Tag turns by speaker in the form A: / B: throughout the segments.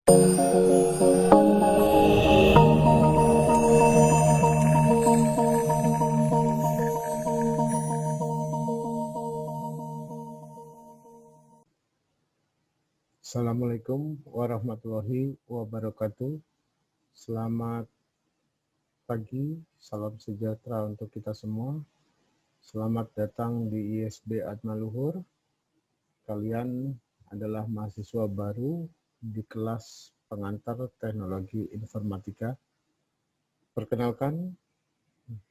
A: Assalamualaikum warahmatullahi wabarakatuh. Selamat pagi, salam sejahtera untuk kita semua. Selamat datang di ISB Atmaluhur. Kalian adalah mahasiswa baru di kelas pengantar teknologi informatika. Perkenalkan,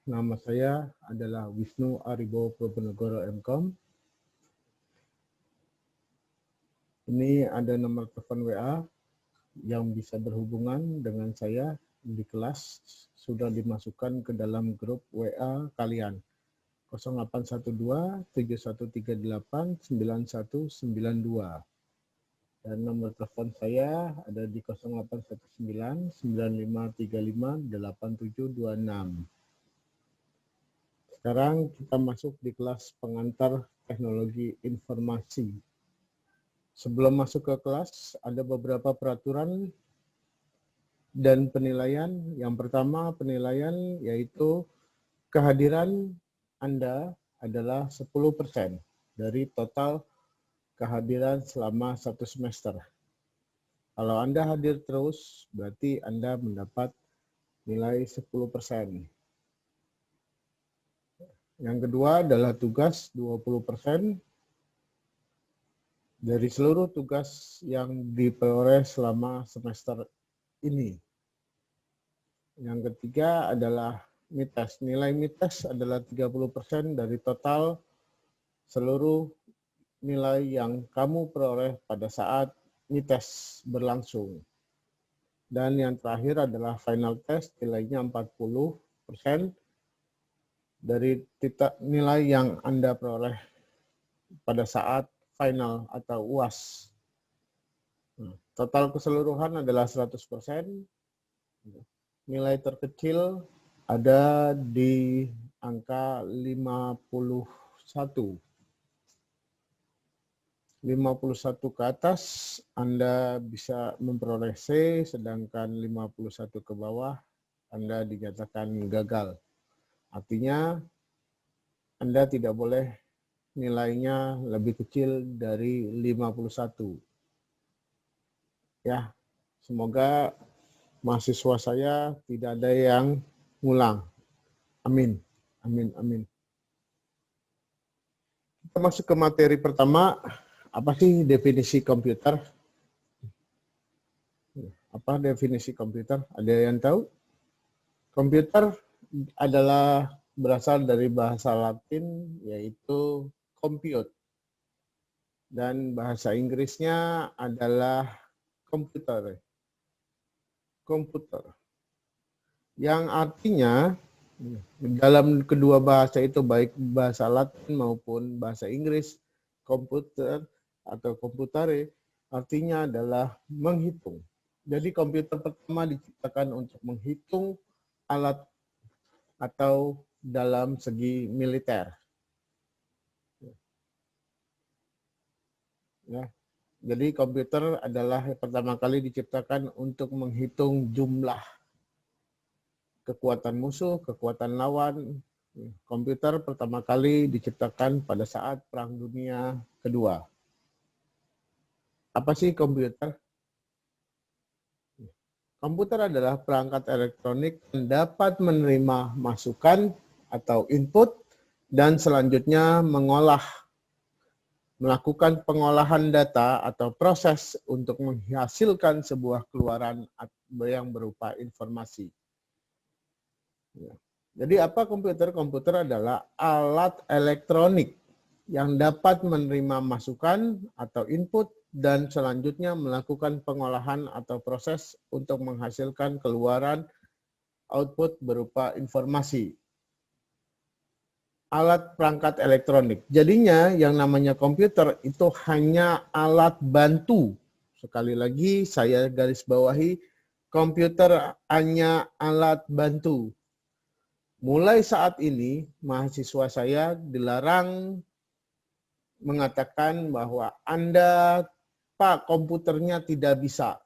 A: nama saya adalah Wisnu Aribo Proponegoro MKom. Ini ada nomor telepon WA yang bisa berhubungan dengan saya di kelas, sudah dimasukkan ke dalam grup WA kalian 0812 7138 9192, dan nomor telepon saya ada di 0819 9535 8726. Sekarang kita masuk di kelas pengantar teknologi informasi. Sebelum masuk ke kelas, ada beberapa peraturan dan penilaian. Yang pertama, penilaian yaitu kehadiran Anda adalah 10% dari total kehadiran selama 1 semester. Kalau Anda hadir terus, berarti Anda mendapat nilai 10%. Yang kedua adalah tugas 20%. Dari seluruh tugas yang diperoleh selama semester ini. Yang ketiga adalah mites. Nilai mites adalah 30% dari total seluruh nilai yang kamu peroleh pada saat mites berlangsung. Dan yang terakhir adalah final test, nilainya 40% dari nilai yang Anda peroleh pada saat final atau UAS. Total keseluruhan adalah 100%. Nilai terkecil ada di angka 51. 51 ke atas Anda bisa memperoleh C, sedangkan 51 ke bawah Anda dinyatakan gagal. Artinya Anda tidak boleh nilainya lebih kecil dari 51. Ya, semoga mahasiswa saya tidak ada yang ngulang. Amin. Amin. Amin. Kita masuk ke materi pertama. Apa sih definisi komputer? Apa definisi komputer? Ada yang tahu? Komputer adalah berasal dari bahasa Latin yaitu compute. Dan bahasa Inggrisnya adalah komputer. Komputer. Yang artinya dalam kedua bahasa itu, baik bahasa Latin maupun bahasa Inggris, komputer atau computare artinya adalah menghitung. Jadi komputer pertama diciptakan untuk menghitung alat atau dalam segi militer. Ya. Jadi komputer adalah pertama kali diciptakan untuk menghitung jumlah, kekuatan musuh, kekuatan lawan. Komputer pertama kali diciptakan pada saat Perang Dunia Kedua. Apa sih komputer? Komputer adalah perangkat elektronik yang dapat menerima masukan atau input dan selanjutnya melakukan pengolahan data atau proses untuk menghasilkan sebuah keluaran yang berupa informasi. Jadi apa komputer? Komputer adalah alat elektronik yang dapat menerima masukan atau input dan selanjutnya melakukan pengolahan atau proses untuk menghasilkan keluaran output berupa informasi. Alat perangkat elektronik. Jadinya yang namanya komputer itu hanya alat bantu. Sekali lagi saya garis bawahi, komputer hanya alat bantu. Mulai saat ini mahasiswa saya dilarang mengatakan bahwa Anda, Pak, komputernya tidak bisa.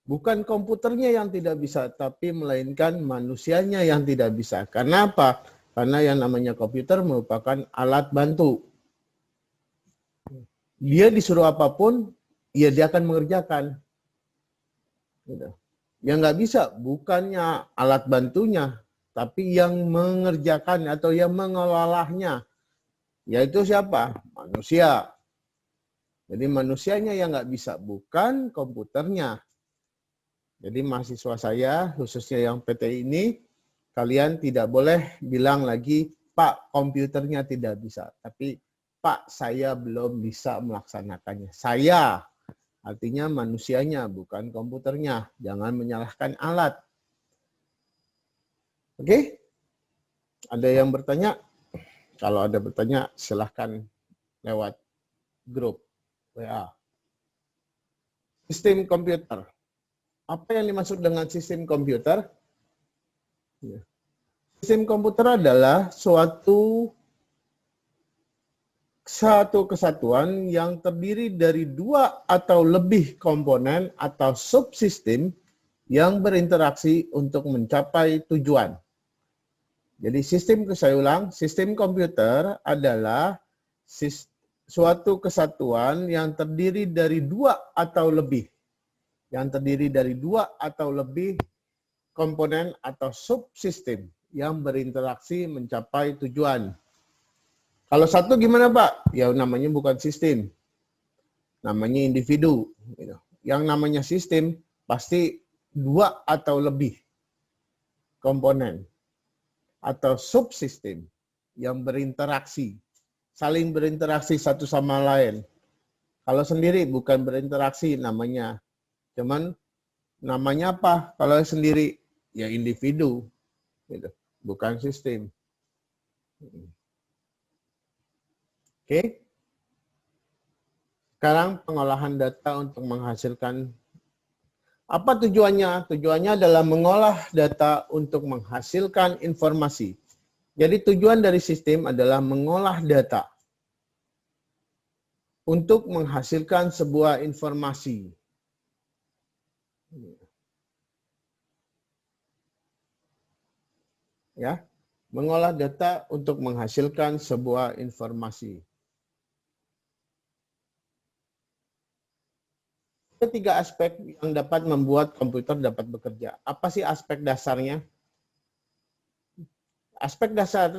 A: Bukan komputernya yang tidak bisa, tapi melainkan manusianya yang tidak bisa. Karena apa? Karena yang namanya komputer merupakan alat bantu. Dia disuruh apapun, ya dia akan mengerjakan. Gitu. Yang nggak bisa, bukannya alat bantunya, tapi yang mengerjakan atau yang mengelolanya. Yaitu siapa? Manusia. Jadi manusianya yang nggak bisa, bukan komputernya. Jadi mahasiswa saya, khususnya yang PT ini, kalian tidak boleh bilang lagi, Pak, komputernya tidak bisa. Tapi, Pak, saya belum bisa melaksanakannya. Saya, artinya manusianya, bukan komputernya. Jangan menyalahkan alat. Oke? Ada yang bertanya? Kalau ada bertanya, silahkan lewat grup WA. Sistem komputer. Apa yang dimaksud dengan sistem komputer? Sistem komputer adalah suatu kesatuan yang terdiri dari dua atau lebih komponen atau subsistem yang berinteraksi untuk mencapai tujuan. Jadi saya ulang, sistem komputer adalah suatu kesatuan yang terdiri dari dua atau lebih. Yang terdiri dari dua atau lebih komponen atau subsistem yang berinteraksi mencapai tujuan. Kalau satu gimana Pak? Ya namanya bukan sistem, namanya individu. Yang namanya sistem pasti dua atau lebih komponen atau subsistem yang berinteraksi, saling berinteraksi satu sama lain. Kalau sendiri bukan berinteraksi namanya. Cuman namanya apa? Kalau sendiri ya individu, gitu. Bukan sistem. Oke. Sekarang pengolahan data untuk menghasilkan. Apa tujuannya? Tujuannya adalah mengolah data untuk menghasilkan informasi. Jadi tujuan dari sistem adalah mengolah data untuk menghasilkan sebuah informasi. Ya, mengolah data untuk menghasilkan sebuah informasi. Ada tiga aspek yang dapat membuat komputer dapat bekerja. Apa sih aspek dasarnya? Aspek dasar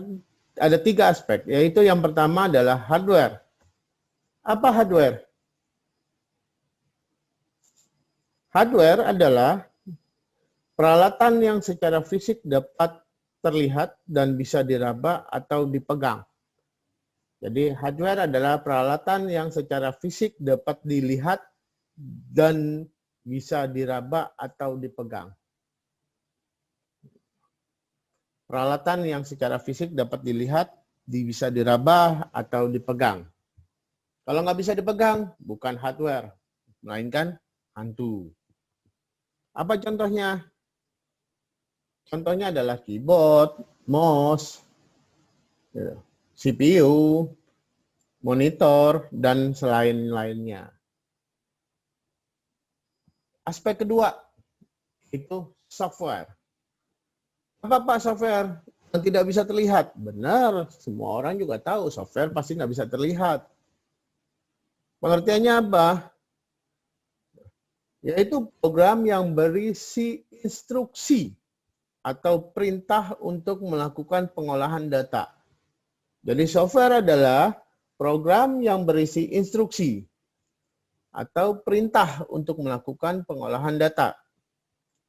A: ada tiga aspek, yaitu yang pertama adalah hardware. Apa hardware? Hardware adalah peralatan yang secara fisik dapat terlihat dan bisa diraba atau dipegang. Jadi hardware adalah peralatan yang secara fisik dapat dilihat dan bisa diraba atau dipegang. Peralatan yang secara fisik dapat dilihat, bisa diraba atau dipegang. Kalau nggak bisa dipegang, bukan hardware, melainkan hantu. Apa contohnya? Contohnya adalah keyboard, mouse, CPU, monitor, dan selain-lainnya. Aspek kedua itu software. Apa Pak software yang tidak bisa terlihat? Benar, semua orang juga tahu software pasti nggak bisa terlihat. Pengertiannya apa? Yaitu program yang berisi instruksi atau perintah untuk melakukan pengolahan data. Jadi software adalah program yang berisi instruksi atau perintah untuk melakukan pengolahan data.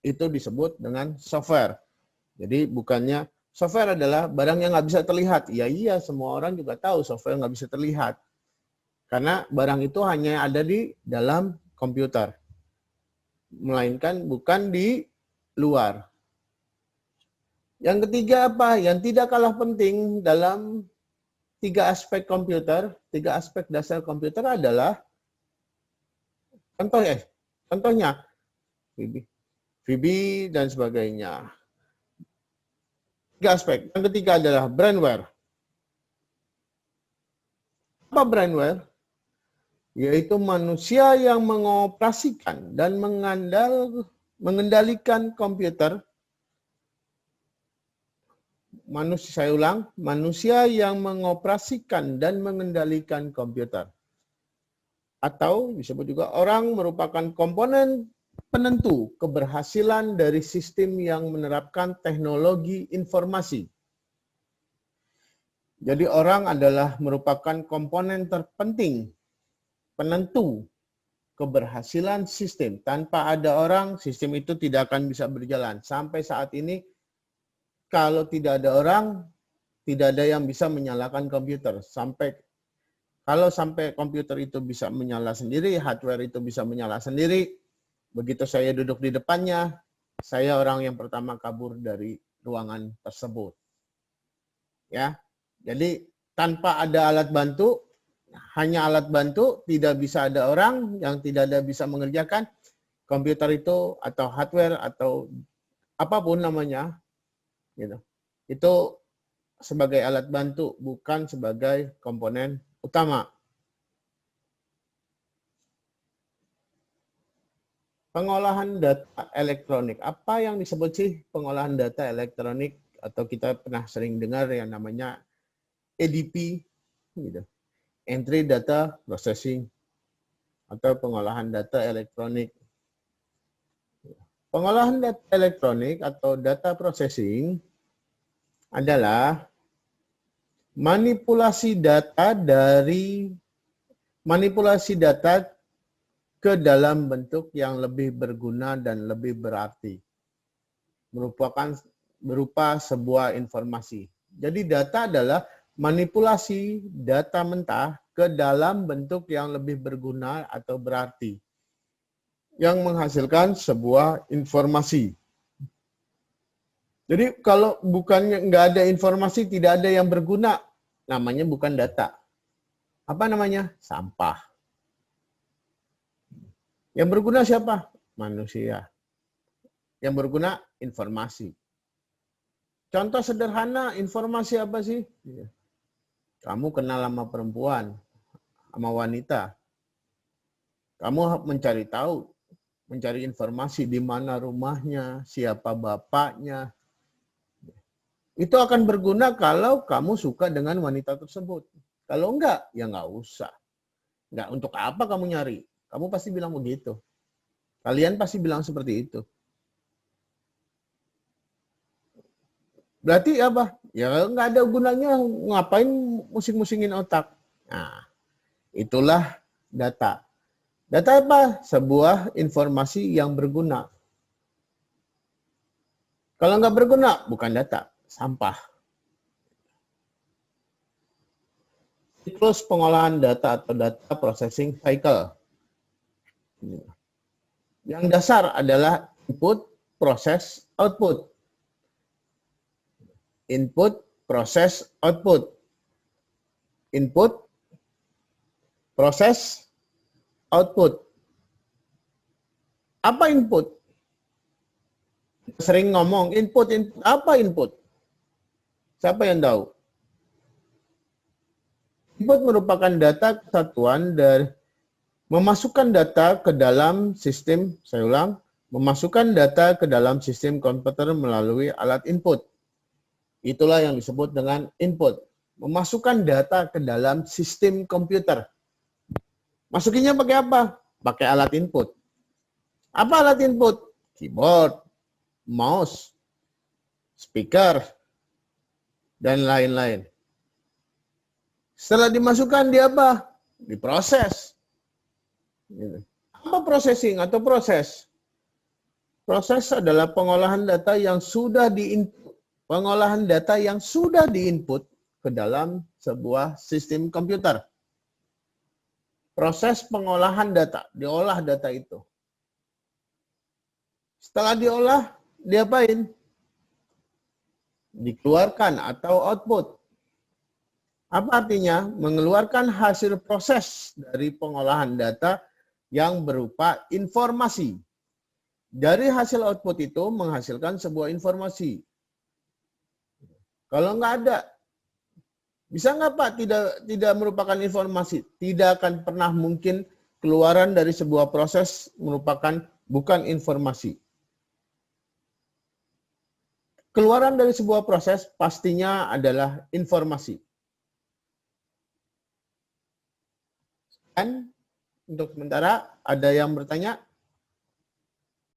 A: Itu disebut dengan software. Jadi bukannya software adalah barang yang nggak bisa terlihat. Ya iya, semua orang juga tahu software nggak bisa terlihat. Karena barang itu hanya ada di dalam komputer. Melainkan bukan di luar. Yang ketiga apa? Yang tidak kalah penting dalam tiga aspek komputer, tiga aspek dasar komputer adalah contohnya VB dan sebagainya. Tiga aspek. Yang ketiga adalah brainware. Apa brainware? yaitu manusia yang mengoperasikan dan mengendalikan komputer. Saya ulang, manusia yang mengoperasikan dan mengendalikan komputer. Atau disebut juga orang merupakan komponen penentu keberhasilan dari sistem yang menerapkan teknologi informasi. Jadi orang adalah merupakan komponen terpenting penentu keberhasilan sistem. Tanpa ada orang, sistem itu tidak akan bisa berjalan. Sampai saat ini, kalau tidak ada orang, tidak ada yang bisa menyalakan komputer. Kalau sampai komputer itu bisa menyala sendiri, hardware itu bisa menyala sendiri, begitu saya duduk di depannya, saya orang yang pertama kabur dari ruangan tersebut. Ya, jadi tanpa ada alat bantu, hanya alat bantu, tidak bisa ada orang yang tidak ada bisa mengerjakan komputer itu atau hardware atau apapun namanya, gitu. Itu sebagai alat bantu, bukan sebagai komponen utama. Pengolahan data elektronik. Apa yang disebut sih pengolahan data elektronik? Atau kita pernah sering dengar yang namanya EDP, gitu. Entry Data Processing, atau pengolahan data elektronik. Pengolahan data elektronik atau data processing adalah manipulasi data ke dalam bentuk yang lebih berguna dan lebih berarti, berupa sebuah informasi. Jadi data adalah manipulasi data mentah ke dalam bentuk yang lebih berguna atau berarti, yang menghasilkan sebuah informasi. Jadi kalau bukannya nggak ada informasi, tidak ada yang berguna, namanya bukan data. Apa namanya? Sampah. Yang berguna siapa? Manusia. Yang berguna informasi. Contoh sederhana, informasi apa sih? Kamu kenal sama perempuan, sama wanita. Kamu mencari tahu, mencari informasi di mana rumahnya, siapa bapaknya. Itu akan berguna kalau kamu suka dengan wanita tersebut. Kalau enggak, ya enggak usah. Enggak, untuk apa kamu nyari? Kamu pasti bilang begitu. Kalian pasti bilang seperti itu. Berarti apa? Ya enggak ada gunanya, ngapain musing-musingin otak. Nah, itulah data. Data apa? Sebuah informasi yang berguna. Kalau nggak berguna, bukan data, sampah. Siklus pengolahan data atau data processing cycle. Yang dasar adalah input, proses, output. Input, proses, output. Input, proses, output. Apa input? Sering ngomong input. Apa input? Siapa yang tahu? Input merupakan data kesatuan dari memasukkan data ke dalam sistem, saya ulang, memasukkan data ke dalam sistem komputer melalui alat input. Itulah yang disebut dengan input. Memasukkan data ke dalam sistem komputer. Masukinnya pakai apa? Pakai alat input. Apa alat input? Keyboard, mouse, speaker, dan lain-lain. Setelah dimasukkan, dia apa? Diproses. Apa processing atau proses? Proses adalah pengolahan data yang sudah diinput. Pengolahan data yang sudah diinput ke dalam sebuah sistem komputer. Proses pengolahan data, diolah data itu. Setelah diolah, diapain? Dikeluarkan atau output. Apa artinya? Mengeluarkan hasil proses dari pengolahan data yang berupa informasi. Dari hasil output itu menghasilkan sebuah informasi. Kalau nggak ada, Bisa nggak Pak tidak merupakan informasi? Tidak akan pernah mungkin keluaran dari sebuah proses merupakan bukan informasi. Keluaran dari sebuah proses pastinya adalah informasi. Dan untuk sementara ada yang bertanya?